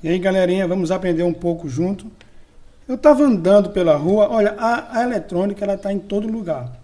E aí, galerinha, vamos aprender um pouco junto. Eu estava andando pela rua, olha, a eletrônica ela está em todo lugar.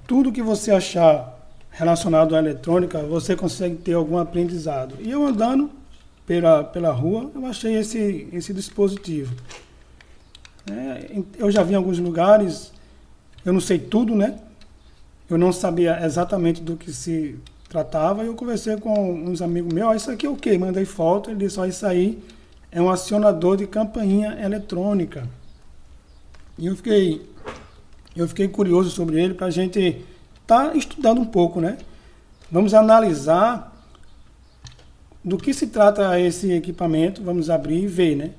Tudo que você achar relacionado à eletrônica, você consegue ter algum aprendizado. E eu andando pela rua, eu achei esse dispositivo. Eu já vi em alguns lugares, eu não sei tudo, né? Eu não sabia exatamente do que se tratava, e eu conversei com uns amigos meus, isso aqui é o quê? Mandei foto, ele disse, ó, isso aí é um acionador de campainha eletrônica. E eu fiquei curioso sobre ele para a gente estar estudando um pouco, né? Vamos analisar do que se trata esse equipamento, vamos abrir e ver, né?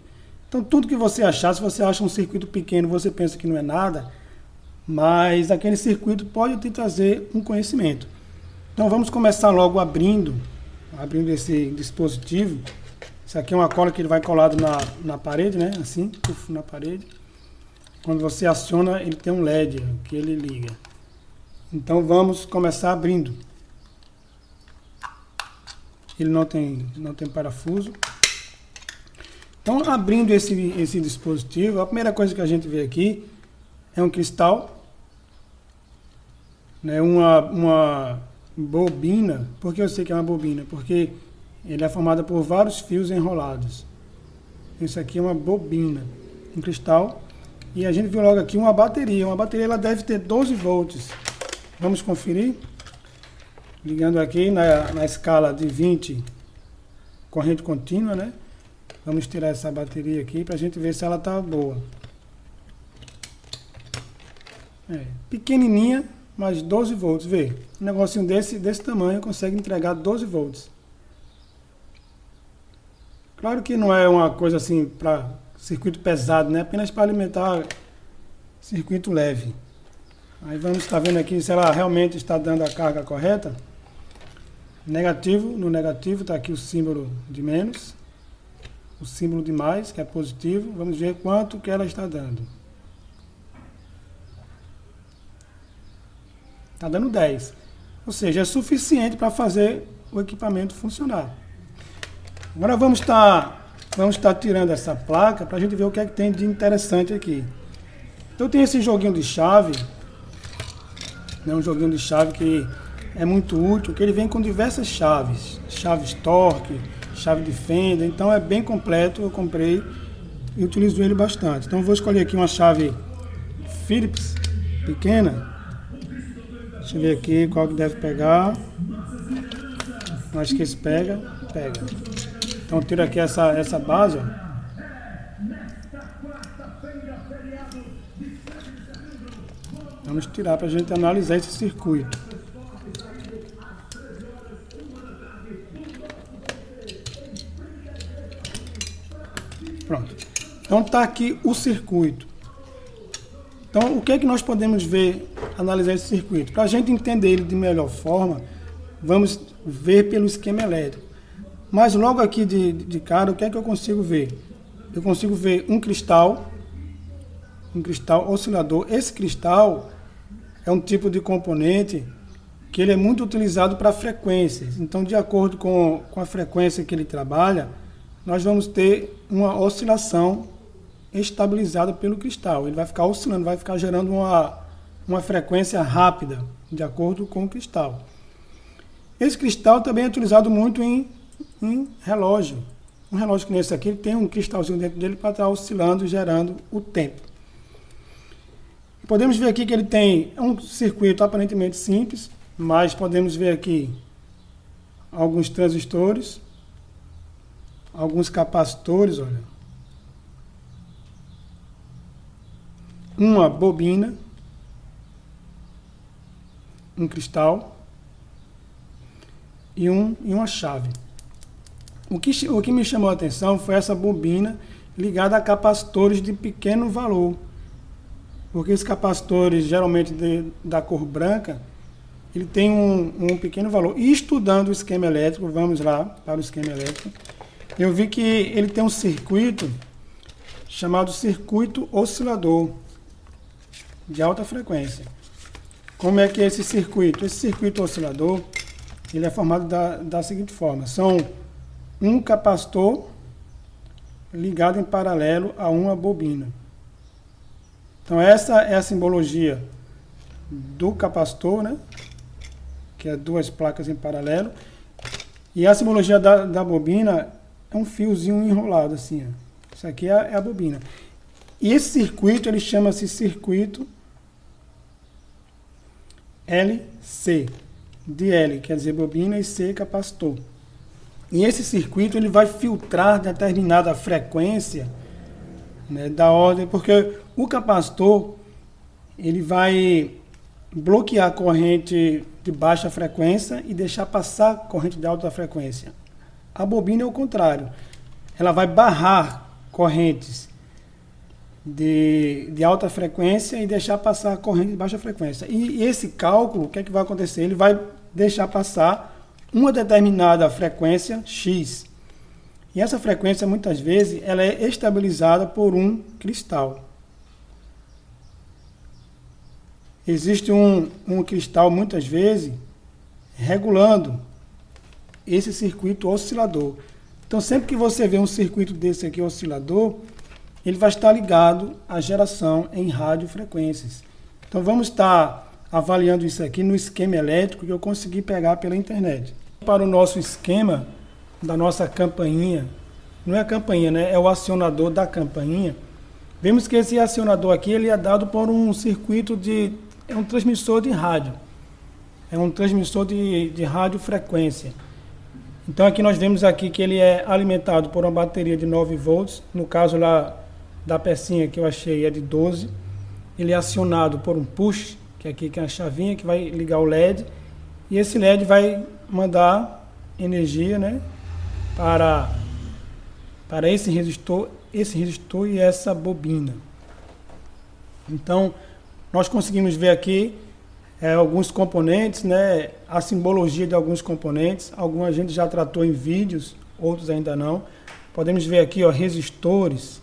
Então tudo que você achar, se você acha um circuito pequeno, você pensa que não é nada, mas aquele circuito pode te trazer um conhecimento. Então vamos começar logo abrindo esse dispositivo. Isso aqui é uma cola que ele vai colado na parede, né? Assim, na parede. Quando você aciona, ele tem um LED que ele liga. Então vamos começar abrindo. Ele não tem parafuso. Então, abrindo esse dispositivo, a primeira coisa que a gente vê aqui é um cristal, né? Uma bobina. Por que eu sei que é uma bobina? Porque ele é formado por vários fios enrolados. Isso aqui é uma bobina em cristal. E a gente viu logo aqui uma bateria. Uma bateria ela deve ter 12 volts. Vamos conferir. Ligando aqui na escala de 20, corrente contínua, né? Vamos tirar essa bateria aqui para a gente ver se ela está boa. Pequenininha, mas 12 volts. Vê, um negocinho desse tamanho consegue entregar 12 volts. Claro que não é uma coisa assim para circuito pesado, né? Apenas para alimentar circuito leve. Aí vamos estar vendo aqui se ela realmente está dando a carga correta. Negativo, no negativo está aqui o símbolo de menos, o símbolo de mais, que é positivo. Vamos ver quanto que ela está dando. Está dando 10. Ou seja, é suficiente para fazer o equipamento funcionar. Agora vamos estar tirando essa placa para a gente ver o que é que tem de interessante aqui. Então tem esse joguinho de chave, né, um joguinho de chave que é muito útil, que ele vem com diversas chaves torque, chave de fenda, então é bem completo. Eu comprei e utilizo ele bastante. Então eu vou escolher aqui uma chave Phillips pequena. Deixa eu ver aqui qual que deve pegar. Acho que esse pega. Então eu tiro aqui essa base, ó. Vamos tirar para a gente analisar esse circuito. Pronto. Então está aqui o circuito. Então o que é que nós podemos ver, analisar esse circuito? Para a gente entender ele de melhor forma, vamos ver pelo esquema elétrico. Mas logo aqui de cara, o que é que eu consigo ver? Eu consigo ver um cristal oscilador. Esse cristal é um tipo de componente que ele é muito utilizado para frequências. Então, de acordo com a frequência que ele trabalha, nós vamos ter uma oscilação estabilizada pelo cristal. Ele vai ficar oscilando, vai ficar gerando uma frequência rápida, de acordo com o cristal. Esse cristal também é utilizado muito em relógio. Um relógio que nesse aqui ele tem um cristalzinho dentro dele para estar oscilando e gerando o tempo. Podemos ver aqui que ele tem um circuito aparentemente simples, mas podemos ver aqui alguns transistores, alguns capacitores, olha. Uma bobina, um cristal e uma chave. O que me chamou a atenção foi essa bobina ligada a capacitores de pequeno valor. Porque esses capacitores, geralmente da cor branca, ele tem um pequeno valor. E estudando o esquema elétrico, vamos lá para o esquema elétrico, eu vi que ele tem um circuito chamado circuito oscilador de alta frequência. Como é que é esse circuito? Esse circuito oscilador, ele é formado da seguinte forma. São um capacitor ligado em paralelo a uma bobina. Então essa é a simbologia do capacitor, né? Que é duas placas em paralelo. E a simbologia da bobina é um fiozinho enrolado assim, ó. Isso aqui é a bobina. E esse circuito, ele chama-se circuito LC. De L, quer dizer bobina, e C, capacitor. E esse circuito, ele vai filtrar determinada frequência, né, da ordem, porque o capacitor, ele vai bloquear a corrente de baixa frequência e deixar passar a corrente de alta frequência. A bobina é o contrário. Ela vai barrar correntes de alta frequência e deixar passar a corrente de baixa frequência. E esse cálculo, o que é que vai acontecer? Ele vai deixar passar uma determinada frequência X. E essa frequência, muitas vezes, ela é estabilizada por um cristal. Existe um cristal, muitas vezes, regulando esse circuito oscilador. Então, sempre que você vê um circuito desse aqui oscilador, ele vai estar ligado à geração em radiofrequências. Então, vamos estar avaliando isso aqui no esquema elétrico que eu consegui pegar pela internet. Para o nosso esquema da nossa campainha, não é a campainha, né? É o acionador da campainha. Vemos que esse acionador aqui, ele é dado por um circuito é um transmissor de rádio. É um transmissor de radiofrequência. Então aqui nós vemos aqui que ele é alimentado por uma bateria de 9 volts. No caso lá da pecinha que eu achei é de 12. Ele é acionado por um push, que é aqui que é a chavinha que vai ligar o LED. E esse LED vai mandar energia, né, para esse resistor e essa bobina. Então, nós conseguimos ver aqui alguns componentes, né, a simbologia de alguns componentes. Alguns a gente já tratou em vídeos, outros ainda não. Podemos ver aqui, ó, resistores.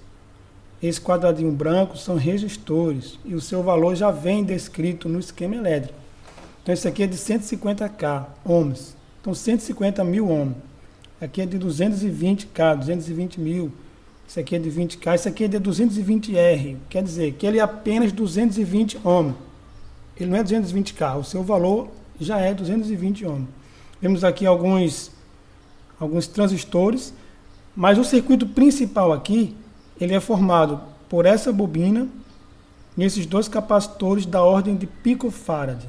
Esse quadradinho branco são resistores e o seu valor já vem descrito no esquema elétrico. Então, esse aqui é de 150K ohms. Então, 150 mil ohms. Aqui é de 220K, 220 mil. Esse aqui é de 20K. Esse aqui é de 220R. Quer dizer que ele é apenas 220 ohms. Ele não é 220K. O seu valor já é 220 ohms. Vemos aqui alguns transistores. Mas o circuito principal aqui, ele é formado por essa bobina e esses dois capacitores da ordem de picofarad.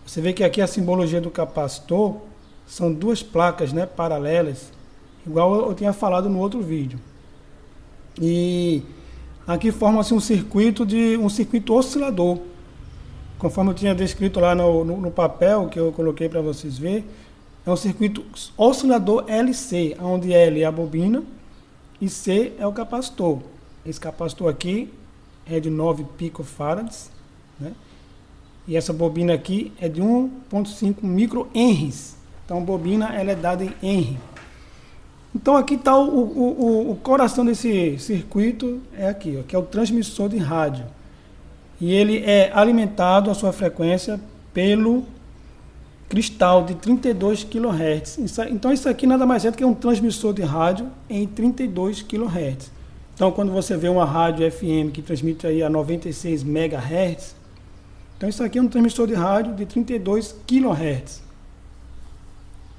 Você vê que aqui a simbologia do capacitor são duas placas, né, paralelas, igual eu tinha falado no outro vídeo. E aqui forma-se um circuito oscilador, conforme eu tinha descrito lá no papel que eu coloquei para vocês verem. É um circuito oscilador LC, onde L é a bobina e C é o capacitor. Esse capacitor aqui é de 9 picofarads, né? E essa bobina aqui é de 1,5 microhenries. Então a bobina ela é dada em henry. Então aqui está o coração desse circuito, é aqui, ó, que é o transmissor de rádio. E ele é alimentado a sua frequência pelo cristal de 32 kHz. Então isso aqui nada mais é do que um transmissor de rádio em 32 kHz. Então quando você vê uma rádio FM que transmite aí a 96 MHz, então isso aqui é um transmissor de rádio de 32 kHz.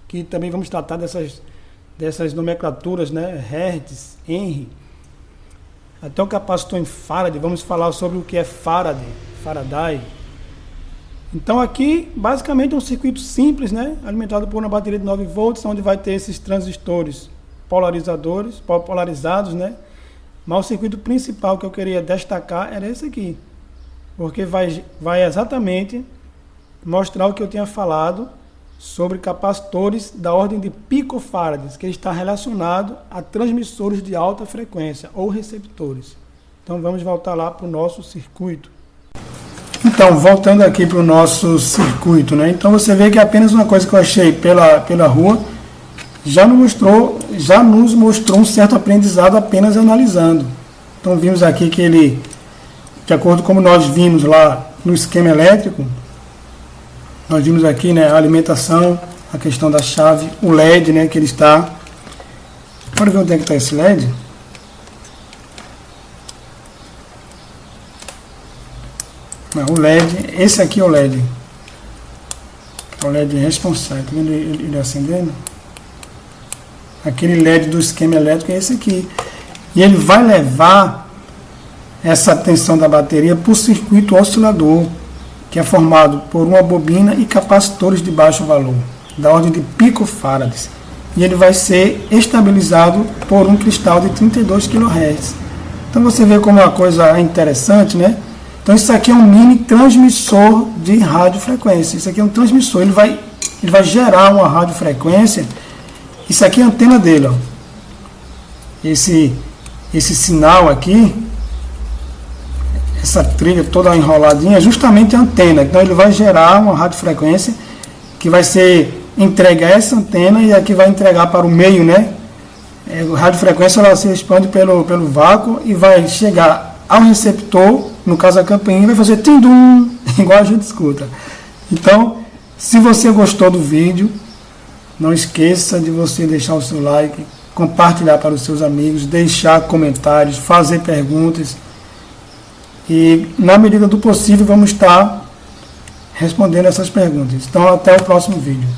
Que também vamos tratar dessas nomenclaturas, né? Hertz, Henry. Até o capacitor em Farad, vamos falar sobre o que é Faraday. Então aqui, basicamente, é um circuito simples, né? Alimentado por uma bateria de 9 volts, onde vai ter esses transistores polarizados, né? Mas o circuito principal que eu queria destacar era esse aqui, porque vai exatamente mostrar o que eu tinha falado sobre capacitores da ordem de picofarads, que está relacionado a transmissores de alta frequência ou receptores. Então vamos voltar lá para o nosso circuito. Então, voltando aqui para o nosso circuito, né? Então você vê que apenas uma coisa que eu achei pela rua já nos mostrou um certo aprendizado apenas analisando. Então vimos aqui que ele, de acordo com como nós vimos lá no esquema elétrico, nós vimos aqui, né, a alimentação, a questão da chave, o LED, né, que ele está... Bora ver onde é que está esse LED. Não, o LED, esse aqui é o LED. É o LED responsável. Tá vendo ele acendendo? Aquele LED do esquema elétrico é esse aqui. E ele vai levar essa tensão da bateria para o circuito oscilador, que é formado por uma bobina e capacitores de baixo valor, da ordem de picofarads. E ele vai ser estabilizado por um cristal de 32 kHz. Então você vê como uma coisa interessante, né? Então isso aqui é um mini transmissor de radiofrequência. Isso aqui é um transmissor, ele vai gerar uma radiofrequência. Isso aqui é a antena dele, ó. Esse sinal aqui, essa trilha toda enroladinha, é justamente a antena. Então ele vai gerar uma radiofrequência que vai ser entregue a essa antena e aqui vai entregar para o meio, né? A radiofrequência ela se expande pelo vácuo e vai chegar ao receptor, no caso a campainha, vai fazer tim-dum, igual a gente escuta. Então, se você gostou do vídeo, não esqueça de você deixar o seu like, compartilhar para os seus amigos, deixar comentários, fazer perguntas. E, na medida do possível, vamos estar respondendo essas perguntas. Então, até o próximo vídeo.